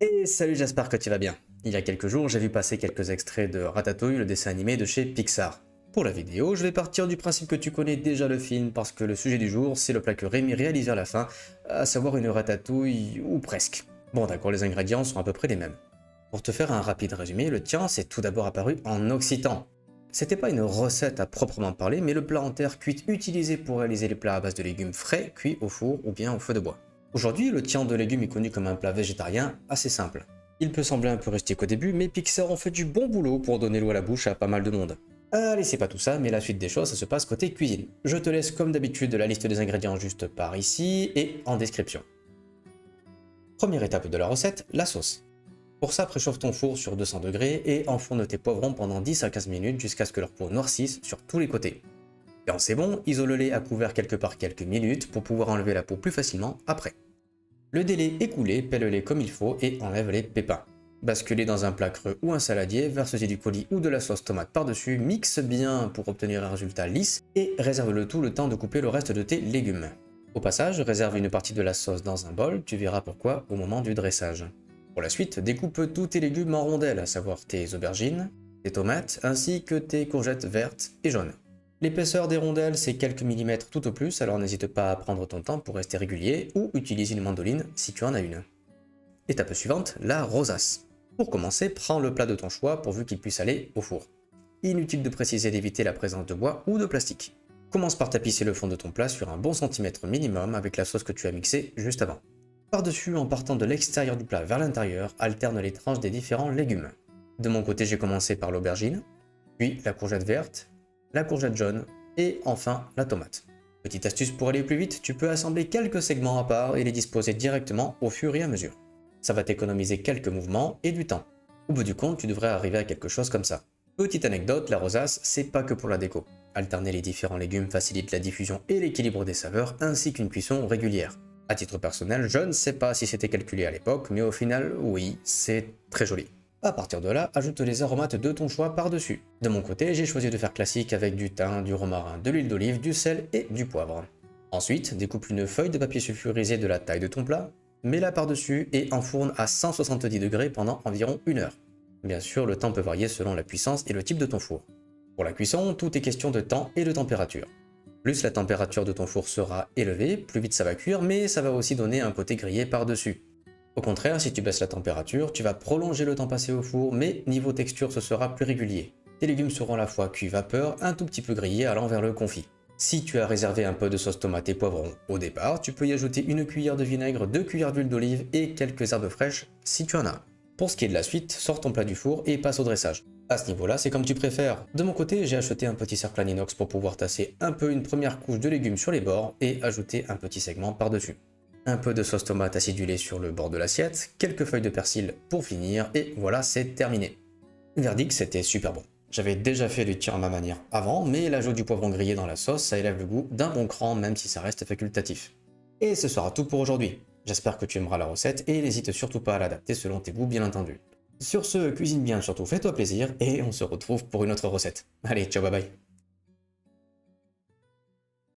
Et salut, j'espère que tu vas bien. Il y a quelques jours, j'ai vu passer quelques extraits de Ratatouille, le dessin animé de chez Pixar. Pour la vidéo, je vais partir du principe que tu connais déjà le film parce que le sujet du jour, c'est le plat que Rémi réalise à la fin, à savoir une ratatouille ou presque. Bon d'accord, les ingrédients sont à peu près les mêmes. Pour te faire un rapide résumé, le tien c'est tout d'abord apparu en Occitan. C'était pas une recette à proprement parler, mais le plat en terre cuite utilisé pour réaliser les plats à base de légumes frais, cuits au four ou bien au feu de bois. Aujourd'hui, le tian de légumes est connu comme un plat végétarien assez simple. Il peut sembler un peu rustique au début, mais Pixar en fait du bon boulot pour donner l'eau à la bouche à pas mal de monde. Allez, c'est pas tout ça, mais la suite des choses, ça se passe côté cuisine. Je te laisse comme d'habitude la liste des ingrédients juste par ici et en description. Première étape de la recette, la sauce. Pour ça, préchauffe ton four sur 200 degrés et enfourne tes poivrons pendant 10 à 15 minutes jusqu'à ce que leur peau noircisse sur tous les côtés. Quand c'est bon, isole-les à couvert quelques minutes pour pouvoir enlever la peau plus facilement après. Le délai écoulé, pèle-les comme il faut et enlève les pépins. Bascule-les dans un plat creux ou un saladier, verse-y du coulis ou de la sauce tomate par-dessus, mixe bien pour obtenir un résultat lisse et réserve le tout le temps de couper le reste de tes légumes. Au passage, réserve une partie de la sauce dans un bol, tu verras pourquoi au moment du dressage. Pour la suite, découpe tous tes légumes en rondelles, à savoir tes aubergines, tes tomates ainsi que tes courgettes vertes et jaunes. L'épaisseur des rondelles, c'est quelques millimètres tout au plus, alors n'hésite pas à prendre ton temps pour rester régulier ou utilise une mandoline si tu en as une. Étape suivante, la rosace. Pour commencer, prends le plat de ton choix pourvu qu'il puisse aller au four. Inutile de préciser d'éviter la présence de bois ou de plastique. Commence par tapisser le fond de ton plat sur un bon centimètre minimum avec la sauce que tu as mixée juste avant. Par-dessus, en partant de l'extérieur du plat vers l'intérieur, alterne les tranches des différents légumes. De mon côté, j'ai commencé par l'aubergine, puis la courgette verte, la courgette jaune et enfin la tomate. Petite astuce pour aller plus vite, tu peux assembler quelques segments à part et les disposer directement au fur et à mesure. Ça va t'économiser quelques mouvements et du temps. Au bout du compte, tu devrais arriver à quelque chose comme ça. Petite anecdote, la rosace, c'est pas que pour la déco. Alterner les différents légumes facilite la diffusion et l'équilibre des saveurs ainsi qu'une cuisson régulière. À titre personnel, je ne sais pas si c'était calculé à l'époque, mais au final, oui, c'est très joli. À partir de là, ajoute les aromates de ton choix par-dessus. De mon côté, j'ai choisi de faire classique avec du thym, du romarin, de l'huile d'olive, du sel et du poivre. Ensuite, découpe une feuille de papier sulfurisé de la taille de ton plat, mets-la par-dessus et enfourne à 170 degrés pendant environ 1 heure. Bien sûr, le temps peut varier selon la puissance et le type de ton four. Pour la cuisson, tout est question de temps et de température. Plus la température de ton four sera élevée, plus vite ça va cuire, mais ça va aussi donner un côté grillé par-dessus. Au contraire, si tu baisses la température, tu vas prolonger le temps passé au four, mais niveau texture ce sera plus régulier. Tes légumes seront à la fois cuits vapeur, un tout petit peu grillés allant vers le confit. Si tu as réservé un peu de sauce tomate et poivron au départ, tu peux y ajouter une cuillère de vinaigre, 2 cuillères d'huile d'olive et quelques herbes fraîches si tu en as. Pour ce qui est de la suite, sors ton plat du four et passe au dressage. À ce niveau-là, c'est comme tu préfères. De mon côté, j'ai acheté un petit cercle en inox pour pouvoir tasser un peu une première couche de légumes sur les bords et ajouter un petit segment par-dessus. Un peu de sauce tomate acidulée sur le bord de l'assiette, quelques feuilles de persil pour finir, et voilà, c'est terminé. Verdict, c'était super bon. J'avais déjà fait du tir à ma manière avant, mais l'ajout du poivron grillé dans la sauce, ça élève le goût d'un bon cran, même si ça reste facultatif. Et ce sera tout pour aujourd'hui. J'espère que tu aimeras la recette, et n'hésite surtout pas à l'adapter selon tes goûts bien entendu. Sur ce, cuisine bien, surtout fais-toi plaisir, et on se retrouve pour une autre recette. Allez, ciao bye bye.